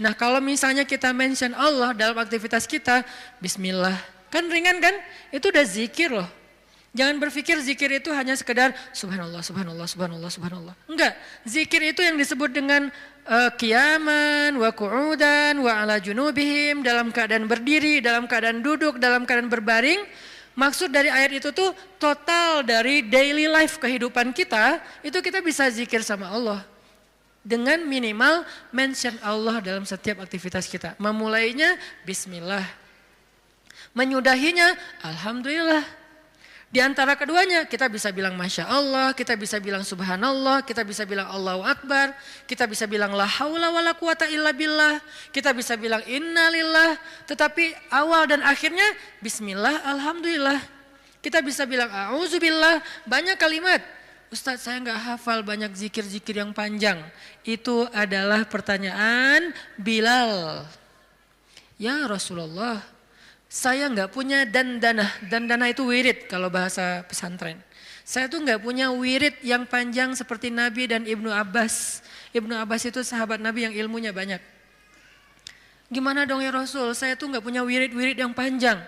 Nah kalau misalnya kita mention Allah dalam aktivitas kita, bismillah. Kan ringan kan? Itu udah zikir loh. Jangan berpikir zikir itu hanya sekedar subhanallah, subhanallah, subhanallah, subhanallah. Enggak, zikir itu yang disebut dengan qiyaman, wa qu'udan, wa ala junubihim, dalam keadaan berdiri, dalam keadaan duduk, dalam keadaan berbaring. Maksud dari ayat itu tuh total dari daily life kehidupan kita, itu kita bisa zikir sama Allah. Dengan minimal mention Allah dalam setiap aktivitas kita. Memulainya bismillah. Menyudahinya alhamdulillah. Di antara keduanya kita bisa bilang Masya Allah, kita bisa bilang Subhanallah, kita bisa bilang Allahu Akbar, kita bisa bilang La haula wa la quwata illa billah, kita bisa bilang Innalillah, tetapi awal dan akhirnya Bismillah, Alhamdulillah. Kita bisa bilang A'udzubillah, banyak kalimat. Ustadz saya nggak hafal banyak zikir-zikir yang panjang. Itu adalah pertanyaan Bilal. Ya Rasulullah, saya nggak punya dandana itu wirid kalau bahasa pesantren. Saya tuh nggak punya wirid yang panjang seperti Nabi dan Ibnu Abbas. Ibnu Abbas itu sahabat Nabi yang ilmunya banyak. Gimana dong ya Rasul, saya tuh nggak punya wirid-wirid yang panjang.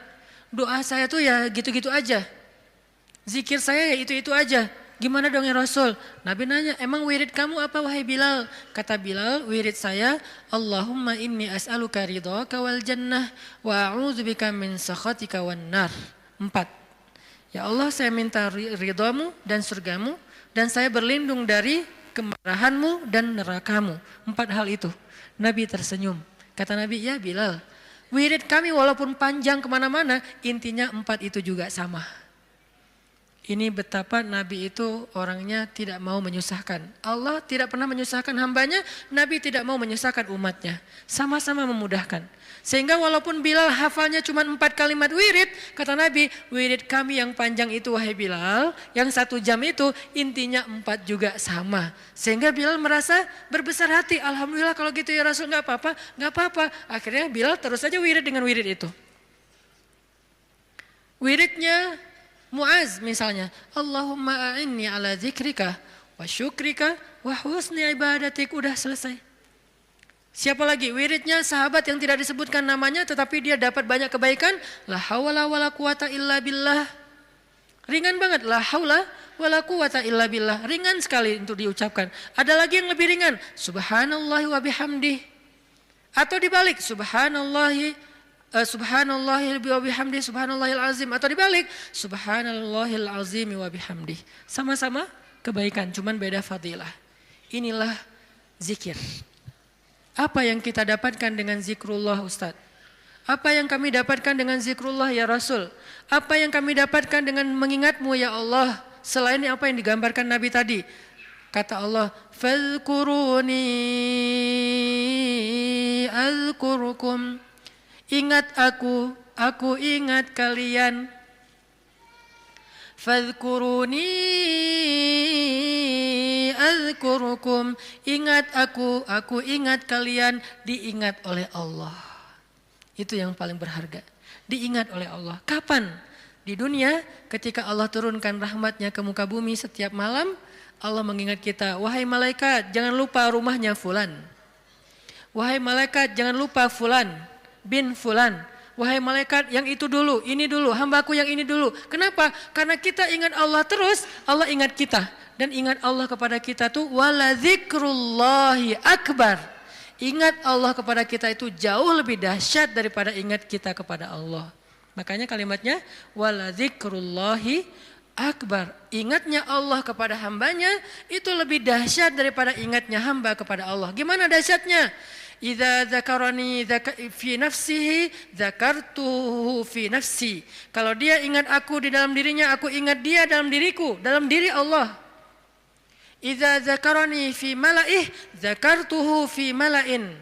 Doa saya tuh ya gitu-gitu aja. Zikir saya ya itu-itu aja. Gimana dong ya Rasul? Nabi nanya, emang wirid kamu apa wahai Bilal? Kata Bilal, wirid saya, Allahumma inni as'aluka ridhaka wal jannah wa a'udzubika min sakhatika wan nar. 4. Ya Allah, saya minta ridhamu dan surgamu dan saya berlindung dari kemarahanmu dan nerakamu. 4 hal itu. Nabi tersenyum. Kata Nabi, ya Bilal, wirid kami walaupun panjang kemana-mana, intinya 4 itu juga sama. Ini betapa Nabi itu orangnya tidak mau menyusahkan. Allah tidak pernah menyusahkan hambanya, Nabi tidak mau menyusahkan umatnya. Sama-sama memudahkan. Sehingga walaupun Bilal hafalnya cuma 4 kalimat wirid, kata Nabi, wirid kami yang panjang itu wahai Bilal, yang 1 jam itu intinya 4 juga sama. Sehingga Bilal merasa berbesar hati, alhamdulillah kalau gitu ya Rasul, gak apa-apa, gak apa-apa. Akhirnya Bilal terus saja wirid dengan wirid itu. Wiridnya Muaz misalnya, Allahumma a'inni ala zikrika wa syukrika wa husni ibadatik, udah selesai. Siapa lagi? Wiridnya sahabat yang tidak disebutkan namanya tetapi dia dapat banyak kebaikan, la haula wala quwata illa billah. Ringan banget, la haula wala quwata illa billah. Ringan sekali untuk diucapkan. Ada lagi yang lebih ringan, subhanallahi wa bihamdih. Atau dibalik, subhanallahil wa bihamdi subhanallahil azim, atau dibalik subhanallahil azim wa bihamdi. Sama-sama kebaikan, cuman beda fadilah. Inilah zikir. Apa yang kita dapatkan dengan zikrullah Ustaz? Apa yang kami dapatkan dengan zikrullah ya Rasul? Apa yang kami dapatkan dengan mengingatmu ya Allah? Selain apa yang digambarkan Nabi tadi. Kata Allah, fadhkuruni azkurukum. Ingat aku ingat kalian. Fadhkuruni azkurukum. Ingat aku ingat kalian, diingat oleh Allah. Itu yang paling berharga. Diingat oleh Allah. Kapan? Di dunia ketika Allah turunkan rahmatnya ke muka bumi setiap malam, Allah mengingat kita, wahai malaikat jangan lupa rumahnya fulan. Wahai malaikat jangan lupa fulan bin fulan. Wahai malaikat yang itu dulu, ini dulu, hambaku yang ini dulu. Kenapa? Karena kita ingat Allah terus, Allah ingat kita. Dan ingat Allah kepada kita tuh wala dzikrullahi akbar. Ingat Allah kepada kita itu jauh lebih dahsyat daripada ingat kita kepada Allah. Makanya kalimatnya wala dzikrullahi akbar. Ingatnya Allah kepada hambanya itu lebih dahsyat daripada ingatnya hamba kepada Allah. Gimana dahsyatnya? Idza dzakarani fi nafsihi dzakartuhu fi nafsi. Kalau dia ingat aku di dalam dirinya, aku ingat dia dalam diriku, dalam diri Allah. Idza dzakarani fi mala'ih dzakartuhu fi mala'in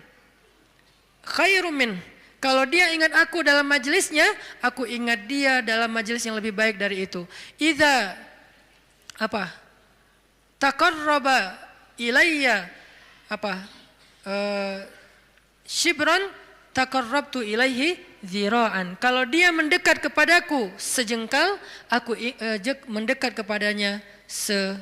khairum min. Kalau dia ingat aku dalam majelisnya, aku ingat dia dalam majelis yang lebih baik dari itu. Idza taqarraba ilayya shibran taqarrabtu ilaihi dzira'an. Kalau dia mendekat kepadaku sejengkal, aku mendekat kepadanya sehasta.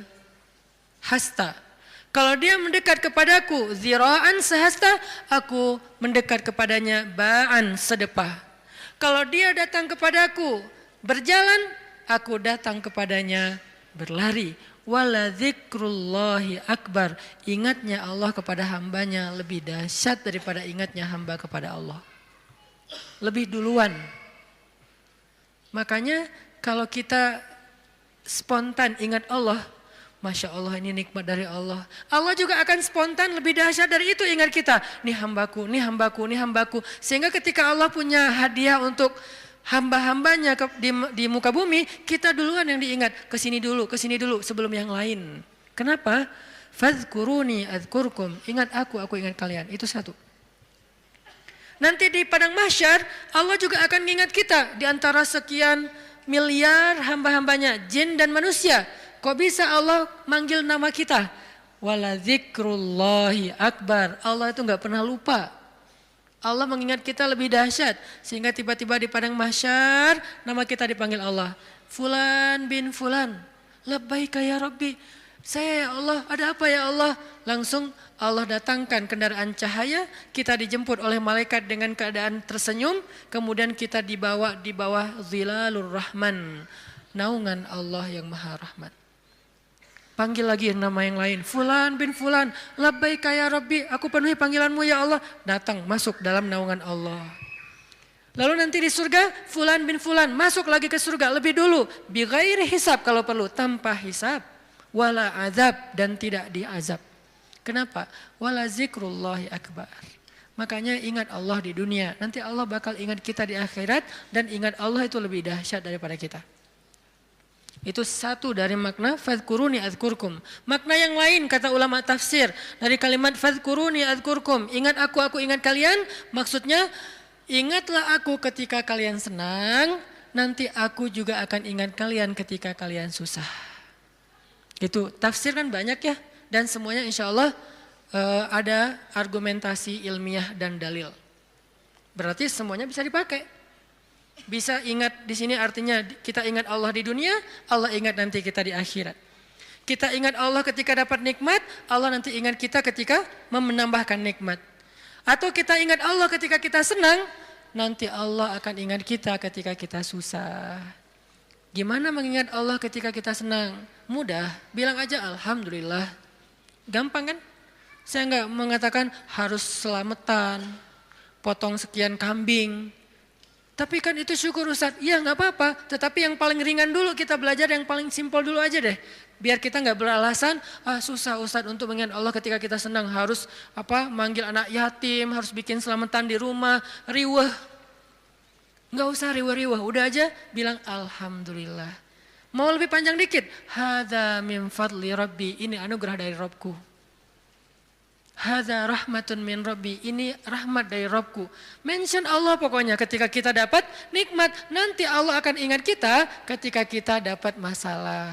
Kalau dia mendekat kepadaku zira'an sehasta, aku mendekat kepadanya ba'an sedepah. Kalau dia datang kepadaku berjalan, aku datang kepadanya berlari. Wala dzikrullahi akbar. Ingatnya Allah kepada hambanya lebih dahsyat daripada ingatnya hamba kepada Allah. Lebih duluan. Makanya kalau kita spontan ingat Allah, Masya Allah ini nikmat dari Allah. Allah juga akan spontan lebih dahsyat dari itu ingat kita. Nih hambaku, nih hambaku, nih hambaku. Sehingga ketika Allah punya hadiah untuk hamba-hambanya di muka bumi, kita duluan yang diingat. Kesini dulu sebelum yang lain. Kenapa? Fadhkuruni adzkurkum. Ingat aku ingat kalian. Itu satu. Nanti di padang mahsyar Allah juga akan mengingat kita di antara sekian miliar hamba-hambanya, jin dan manusia. Kok bisa Allah manggil nama kita? Wala dzikrullahi akbar. Allah itu enggak pernah lupa. Allah mengingat kita lebih dahsyat sehingga tiba-tiba di padang mahsyar nama kita dipanggil Allah. Fulan bin fulan. Labbaika ya Rabbi. Saya ya Allah, ada apa ya Allah? Langsung Allah datangkan kendaraan cahaya, kita dijemput oleh malaikat dengan keadaan tersenyum, kemudian kita dibawa di bawah zilalur rahman, naungan Allah yang maha rahmat. Panggil lagi nama yang lain, fulan bin fulan, labbaika ya Rabbi, aku penuhi panggilanmu ya Allah. Datang, masuk dalam naungan Allah. Lalu nanti di surga, fulan bin fulan, masuk lagi ke surga lebih dulu, bi ghairi hisab kalau perlu, tanpa hisab. Wala azab, dan tidak diazab. Kenapa? Wala zikrullahi akbar. Makanya ingat Allah di dunia. Nanti Allah bakal ingat kita di akhirat. Dan ingat Allah itu lebih dahsyat daripada kita. Itu satu dari makna fadhkuruni adzkurkum. Makna yang lain kata ulama tafsir. Dari kalimat fadhkuruni adzkurkum. Ingat aku ingat kalian. Maksudnya ingatlah aku ketika kalian senang. Nanti aku juga akan ingat kalian ketika kalian susah. Itu tafsir kan banyak ya, dan semuanya insya Allah ada argumentasi ilmiah dan dalil. Berarti semuanya bisa dipakai. Bisa ingat di sini artinya kita ingat Allah di dunia, Allah ingat nanti kita di akhirat. Kita ingat Allah ketika dapat nikmat, Allah nanti ingat kita ketika menambahkan nikmat. Atau kita ingat Allah ketika kita senang, nanti Allah akan ingat kita ketika kita susah. Gimana mengingat Allah ketika kita senang? Mudah, bilang aja alhamdulillah. Gampang kan? Saya enggak mengatakan harus selamatan, potong sekian kambing. Tapi kan itu syukur Ustaz. Iya enggak apa-apa, tetapi yang paling ringan dulu kita belajar, yang paling simpel dulu aja deh. Biar kita enggak beralasan, susah Ustaz untuk mengingat Allah ketika kita senang, harus manggil anak yatim, harus bikin selamatan di rumah, riweh. Enggak usah riweh-riweh, udah aja bilang alhamdulillah. Mau lebih panjang dikit, hadza min fadli rabbi, ini anugerah dari Rabbku. Hadza rahmatun min rabbi, ini rahmat dari Rabbku. Mention Allah pokoknya ketika kita dapat nikmat, nanti Allah akan ingat kita ketika kita dapat masalah.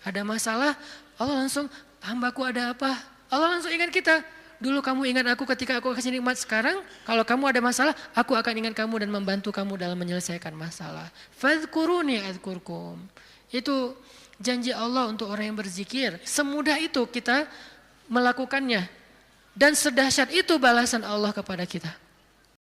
Ada masalah, Allah langsung, hambaku ada apa? Allah langsung ingat kita. Dulu kamu ingat aku ketika aku kasih nikmat, sekarang kalau kamu ada masalah, aku akan ingat kamu dan membantu kamu dalam menyelesaikan masalah. Fadhkuruni adzkurkum. Itu janji Allah untuk orang yang berzikir. Semudah itu kita melakukannya. Dan sedahsyat itu balasan Allah kepada kita.